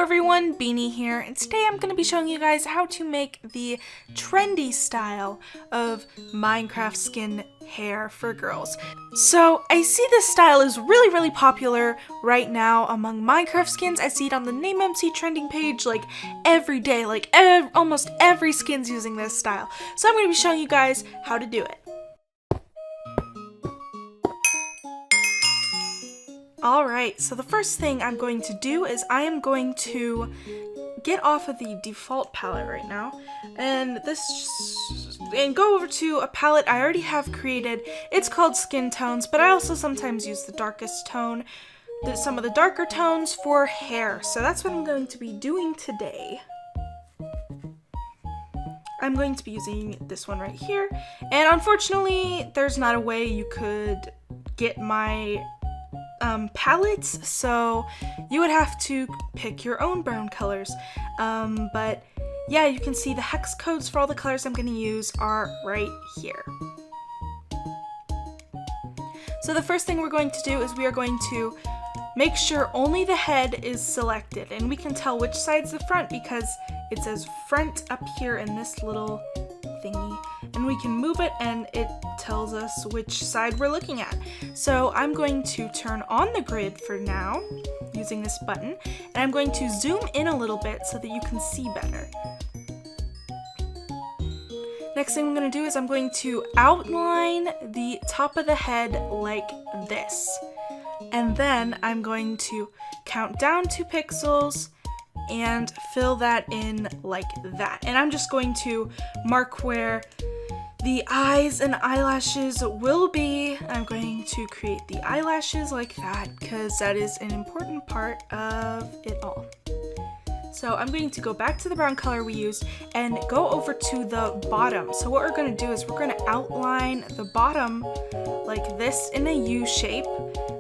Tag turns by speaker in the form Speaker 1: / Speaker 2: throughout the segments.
Speaker 1: everyone, Beanie here, and today I'm going to be showing you guys how to make the trendy style of Minecraft skin hair for girls. So I see this style is really popular right now among Minecraft skins. I see it on the NameMC trending page like every day, almost every skin's using this style. So I'm going to be showing you guys how to do it. Alright, so the first thing I'm going to do is I am going to get off of the default palette right now and go over to a palette I already have created. It's called Skin Tones, but I also sometimes use the darkest tone, some of the darker tones for hair. So that's what I'm going to be doing today. I'm going to be using this one right here, and unfortunately there's not a way you could get my palettes, so you would have to pick your own brown colors. But yeah, you can see the hex codes for all the colors I'm going to use are right here. So the first thing we're going to do is we are going to make sure only the head is selected, and we can tell which side's the front because it says front up here in this little thingy, and we can move it and it tells us which side we're looking at. So I'm going to turn on the grid for now using this button, and I'm going to zoom in a little bit so that you can see better. Next thing I'm going to do is I'm going to outline the top of the head like this, and then I'm going to count down 2 pixels and fill that in like that. And I'm just going to mark where the eyes and eyelashes will be. I'm going to create the eyelashes like that because that is an important part of it all. So I'm going to go back to the brown color we used and go over to the bottom. So what we're going to do is we're going to outline the bottom like this in a U shape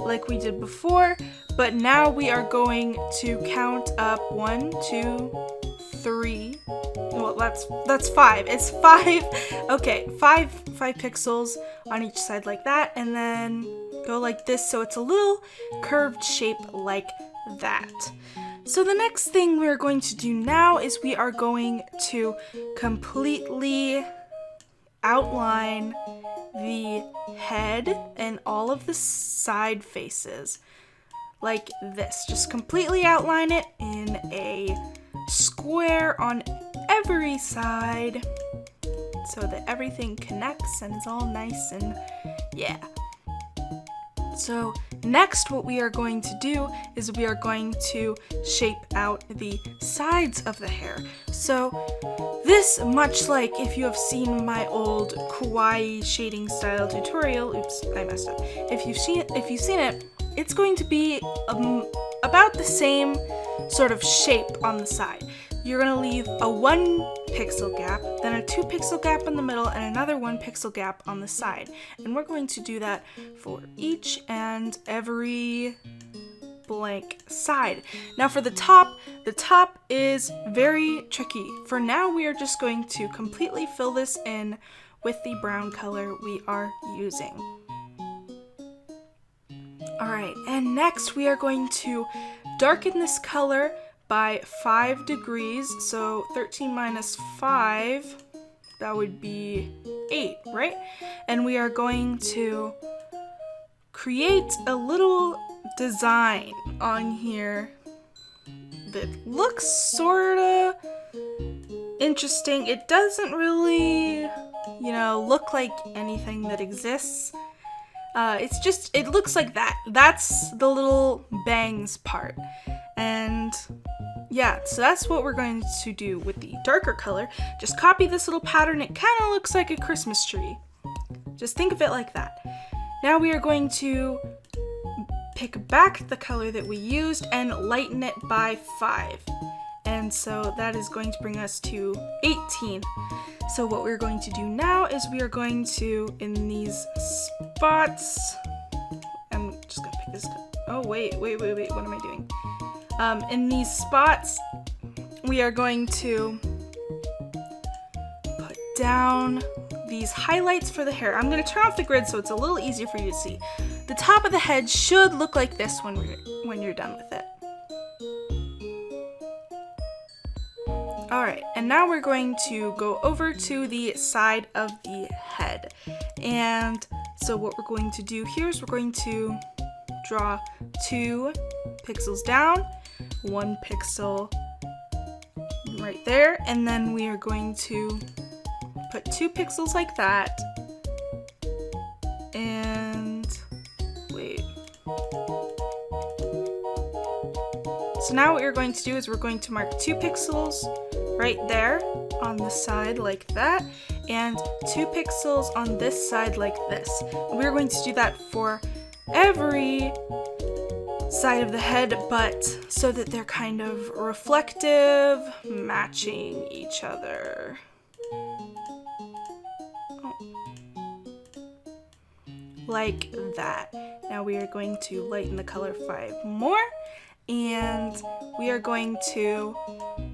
Speaker 1: like we did before, but now we are going to count up 1, 2, 3. Well, that's 5. It's 5. Okay, 5 pixels on each side like that, and then go like this so it's a little curved shape like that. So the next thing we're going to do now is we are going to completely outline the head and all of the side faces like this. Just completely outline it in a square on every side so that everything connects and is all nice and yeah. So next what we are going to do is we are going to shape out the sides of the hair. So this, much like if you have seen my old kawaii shading style tutorial, oops, I messed up. If you've seen it, it's going to be about the same sort of shape on the side. You're going to leave a 1 pixel gap, then a 2 pixel gap in the middle, and another 1 pixel gap on the side. And we're going to do that for each and every blank side. Now for the top is very tricky. For now, we are just going to completely fill this in with the brown color we are using. Alright, and next we are going to darken this color by 5 degrees, so 13 minus 5, that would be 8, right? And we are going to create a little design on here that looks sorta interesting. It doesn't really, look like anything that exists. It looks like that. That's the little bangs part. And yeah, so that's what we're going to do with the darker color. Just copy this little pattern. It kind of looks like a Christmas tree. Just think of it like that. Now we are going to pick back the color that we used and lighten it by 5. And so that is going to bring us to 18. So what we're going to do now is we are going to, in these spots, I'm just gonna pick this up. Oh, wait, what am I doing? In these spots, we are going to put down these highlights for the hair. I'm going to turn off the grid so it's a little easier for you to see. The top of the head should look like this when you're done with it. Alright, and now we're going to go over to the side of the head. And so what we're going to do here is we're going to draw 2 pixels down, 1 pixel right there, and then we are going to put 2 pixels like that. And wait. So now what you're going to do is we're going to mark 2 pixels right there on the side like that, and 2 pixels on this side like this. And we're going to do that for every side of the head, but so that they're kind of reflective, matching each other. Like that. Now we are going to lighten the color 5 more, and we are going to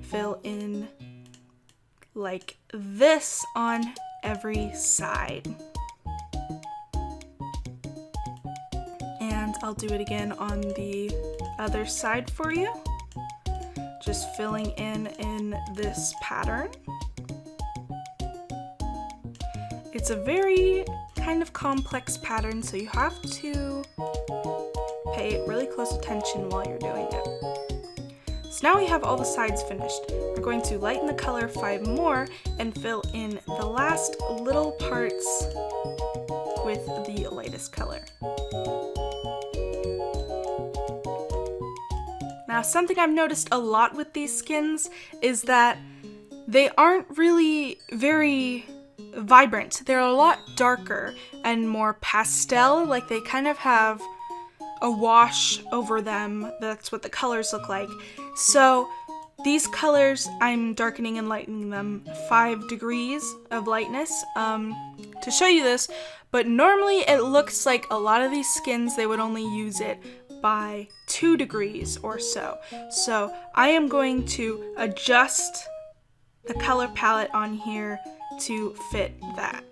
Speaker 1: fill in like this on every side. And I'll do it again on the other side for you. Just filling in this pattern. It's a very kind of complex pattern, so you have to pay really close attention while you're doing it. So now we have all the sides finished. We're going to lighten the color 5 more and fill in the last little parts with the lightest color. Now, something I've noticed a lot with these skins is that they aren't really very vibrant. They're a lot darker and more pastel, like they kind of have a wash over them. That's what the colors look like. So these colors, I'm darkening and lightening them 5 degrees of lightness to show you this, but normally it looks like a lot of these skins, they would only use it by 2 degrees or so. So I am going to adjust the color palette on here to fit that.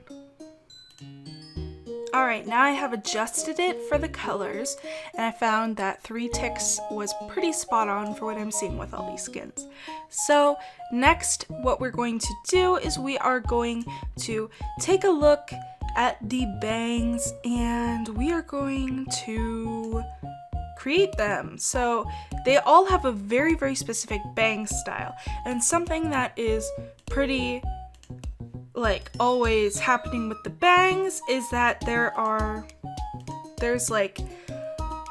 Speaker 1: Alright, now I have adjusted it for the colors, and I found that 3 ticks was pretty spot on for what I'm seeing with all these skins. So next, what we're going to do is we are going to take a look at the bangs, and we are going to create them. So they all have a very, very specific bang style, and something that is pretty like always happening with the bangs is that there's like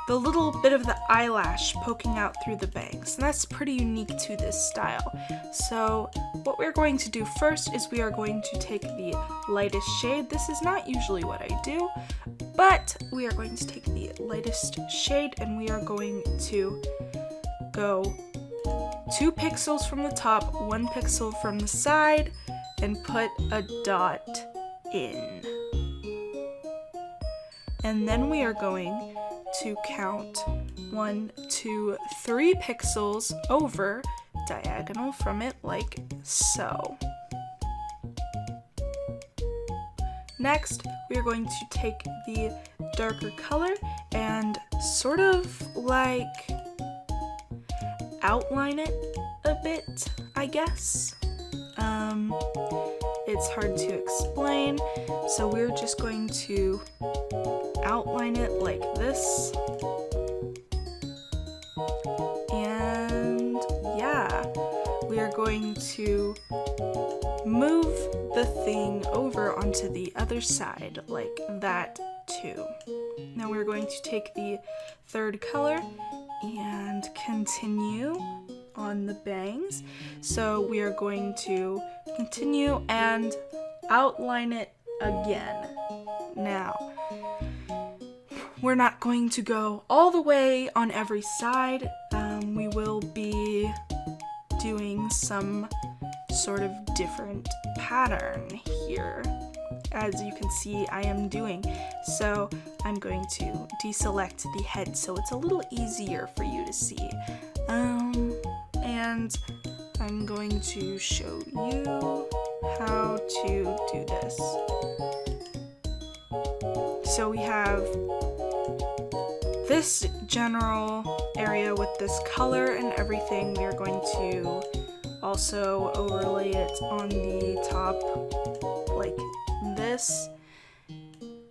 Speaker 1: the little bit of the eyelash poking out through the bangs, and that's pretty unique to this style. So what we're going to do first is we are going to take the lightest shade. This is not usually what I do, but we are going to take the lightest shade, and we are going to go 2 pixels from the top, 1 pixel from the side, and put a dot in. And then we are going to count 1, 2, 3 pixels over diagonal from it like so. Next, we are going to take the darker color and sort of like outline it a bit, I guess. It's hard to explain, so we're just going to outline it like this. And yeah, we are going to move the thing over onto the other side like that too. Now we're going to take the 3rd color and continue on the bangs. So we are going to continue and outline it again. Now, we're not going to go all the way on every side. We will be doing some sort of different pattern here, as you can see I am doing. So I'm going to deselect the head so it's a little easier for you to see. And I'm going to show you how to do this. So we have this general area with this color and everything. We are going to also overlay it on the top like this.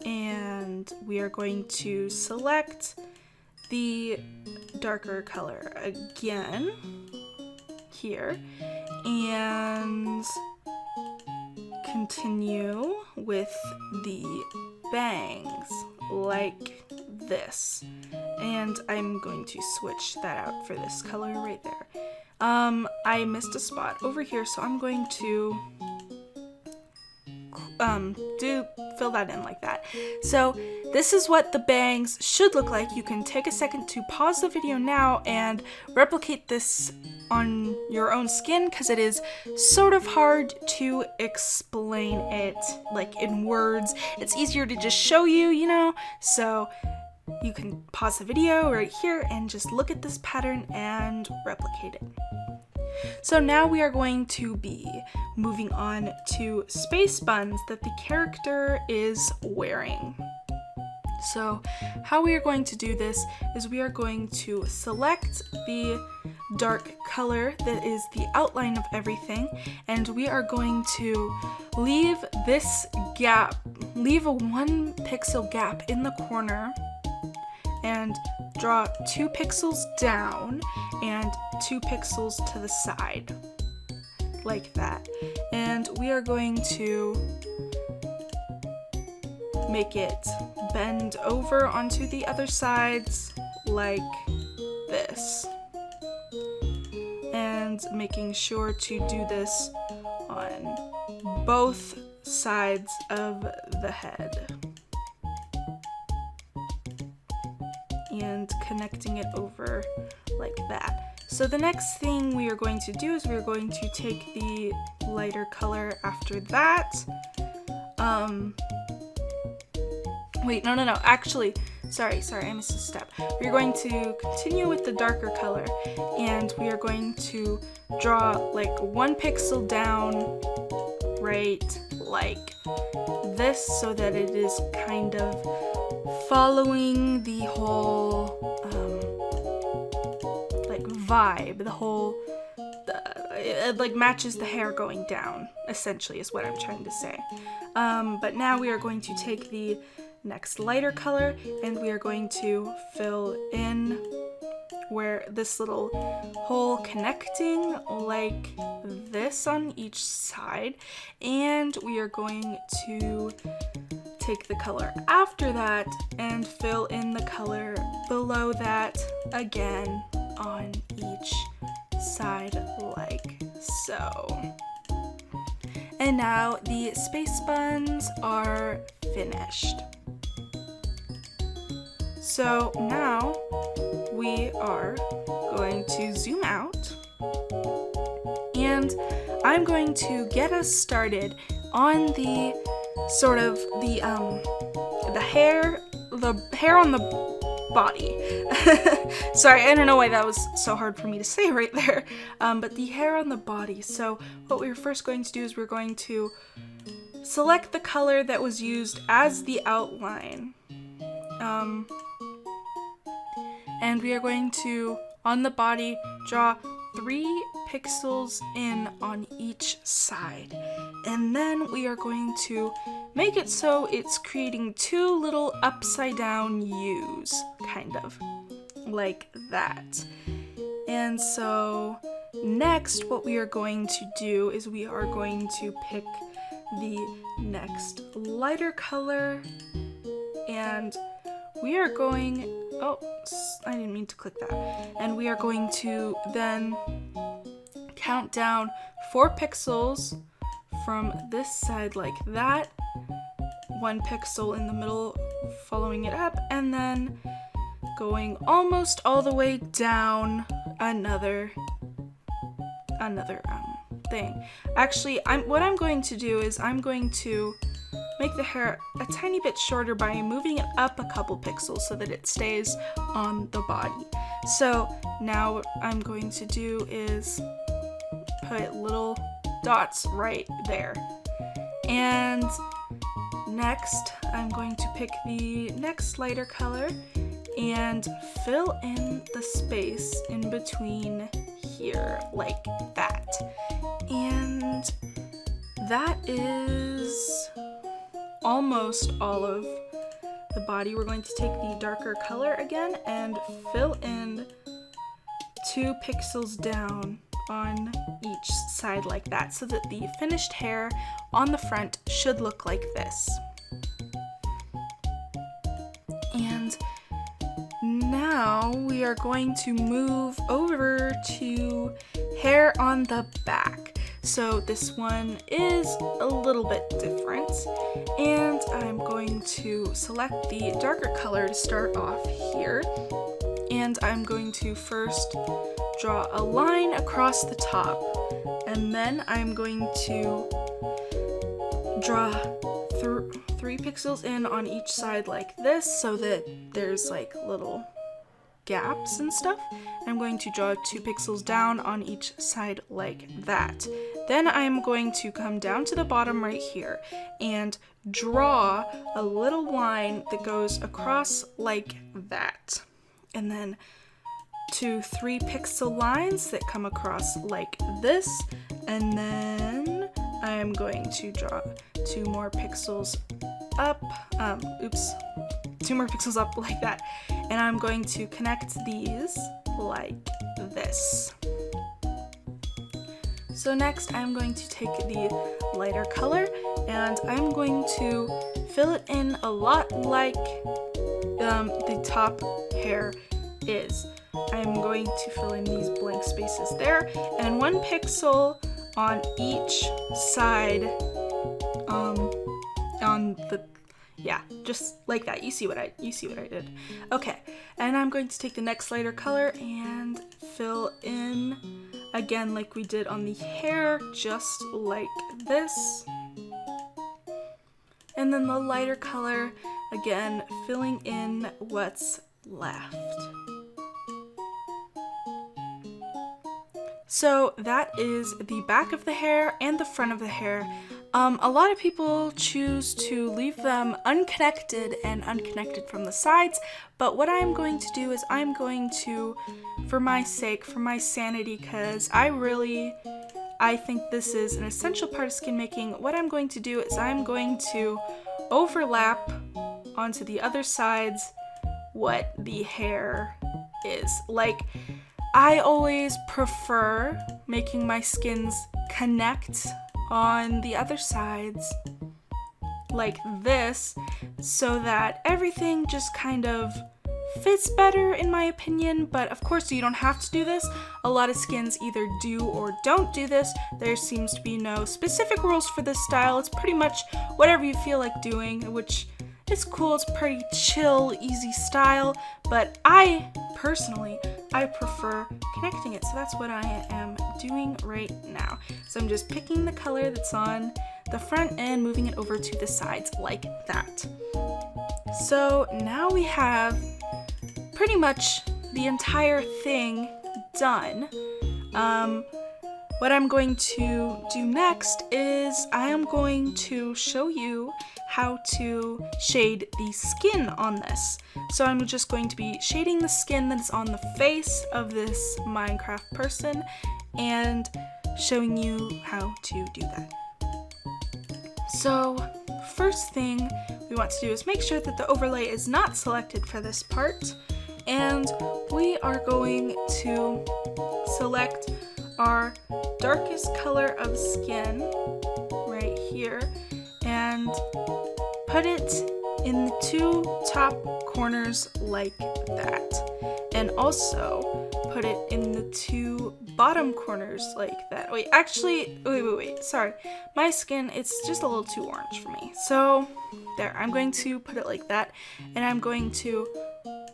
Speaker 1: And we are going to select the darker color again here and continue with the bangs like this. And I'm going to switch that out for this color right there. I missed a spot over here, so I'm going to fill that in like that. So this is what the bangs should look like. You can take a second to pause the video now and replicate this on your own skin, because it is sort of hard to explain it like in words. It's easier to just show you, you know? So you can pause the video right here and just look at this pattern and replicate it. So now we are going to be moving on to space buns that the character is wearing. So how we are going to do this is we are going to select the dark color that is the outline of everything, and we are going to leave this gap, leave a 1 pixel gap in the corner, and draw 2 pixels down and 2 pixels to the side, like that. And we are going to make it bend over onto the other sides like this. And making sure to do this on both sides of the head. And connecting it over like that. So the next thing we are going to do is we are going to take the lighter color after that. Wait, no, actually, sorry, I missed a step. We're going to continue with the darker color, and we are going to draw like 1 pixel down, right, like this, so that it is kind of following the whole like vibe, the whole it like matches the hair going down, essentially, is what I'm trying to say. But now we are going to take the next lighter color and we are going to fill in where this little hole connecting like this on each side, and we are going to take the color after that and fill in the color below that again on each side like so. And now the space buns are finished. So now we are going to zoom out, and I'm going to get us started on the sort of the hair on the body. Sorry, I don't know why that was so hard for me to say right there. But the hair on the body. So what we're first going to do is we're going to select the color that was used as the outline. And we are going to, on the body, draw 3 pixels in on each side. And then we are going to make it so it's creating 2 little upside down U's, kind of, like that. And so next what we are going to do is we are going to pick the next lighter color, and we are going, oh, I didn't mean to click that. And we are going to then count down 4 pixels from this side like that, 1 pixel in the middle following it up, and then going almost all the way down another thing. Actually, what I'm going to do is I'm going to make the hair a tiny bit shorter by moving it up a couple pixels so that it stays on the body. So now what I'm going to do is put little dots right there. And next, I'm going to pick the next lighter color and fill in the space in between here, like that. that is almost all of the body. We're going to take the darker color again and fill in 2 pixels down on each side like that, so that the finished hair on the front should look like this. And now we are going to move over to hair on the back. So this one is a little bit different, and I'm going to select the darker color to start off here. And I'm going to first draw a line across the top, and then I'm going to draw 3 pixels in on each side like this, so that there's like little gaps and stuff. I'm going to draw 2 pixels down on each side like that. Then I'm going to come down to the bottom right here and draw a little line that goes across like that. And then 2 3-pixel lines that come across like this, and then I'm going to draw 2 more pixels up, 2 more pixels up like that, and I'm going to connect these like this. So next I'm going to take the lighter color and I'm going to fill it in a lot like the top hair is. I'm going to fill in these blank spaces there, and 1 pixel on each side, on the, yeah, just like that. You see what I did. Okay, and I'm going to take the next lighter color and fill in again like we did on the hair, just like this. And then the lighter color, again, filling in what's left. So that is the back of the hair and the front of the hair. A lot of people choose to leave them unconnected and unconnected from the sides, but what I'm going to do is I'm going to, for my sake, for my sanity, because I think this is an essential part of skin making, what I'm going to do is I'm going to overlap onto the other sides what the hair is. Like, I always prefer making my skins connect on the other sides like this, so that everything just kind of fits better in my opinion. But of course you don't have to do this. A lot of skins either do or don't do this. There seems to be no specific rules for this style. It's pretty much whatever you feel like doing, which is cool. It's pretty chill, easy style, but I prefer connecting it, so that's what I am doing right now. So I'm just picking the color that's on the front and moving it over to the sides like that. So now we have pretty much the entire thing done. What I'm going to do next is I am going to show you how to shade the skin on this. So I'm just going to be shading the skin that is on the face of this Minecraft person and showing you how to do that. So first thing we want to do is make sure that the overlay is not selected for this part, and we are going to select our darkest color of skin right here and put it in the 2 top corners like that, and also put it in the 2 bottom corners like that. Wait, sorry, my skin, it's just a little too orange for me. So there, I'm going to put it like that, and I'm going to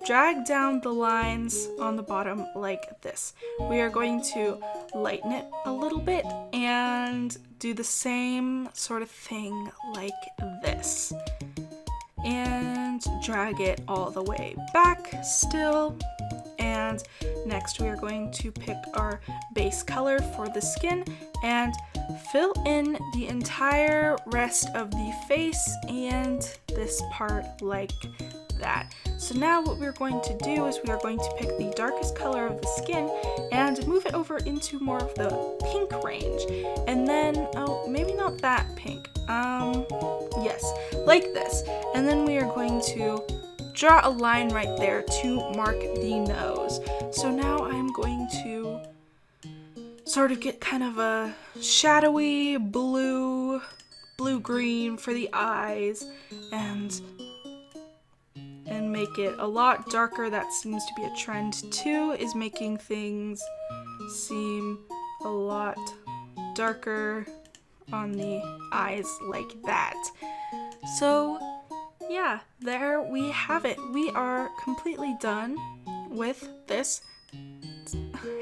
Speaker 1: drag down the lines on the bottom like this. We are going to lighten it a little bit and do the same sort of thing like this. And drag it all the way back still. And next we are going to pick our base color for the skin and fill in the entire rest of the face and this part like that. So now what we're going to do is we are going to pick the darkest color of the skin and move it over into more of the pink range. And then, oh, maybe not that pink. Yes, like this. And then we are going to draw a line right there to mark the nose. So now I'm going to sort of get kind of a shadowy blue-green for the eyes and make it a lot darker. That seems to be a trend too, is making things seem a lot darker on the eyes like that. So yeah, there we have it. We are completely done with this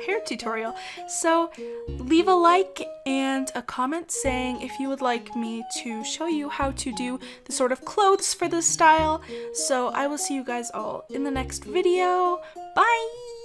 Speaker 1: hair tutorial. So leave a like and a comment saying if you would like me to show you how to do the sort of clothes for this style. So I will see you guys all in the next video. Bye!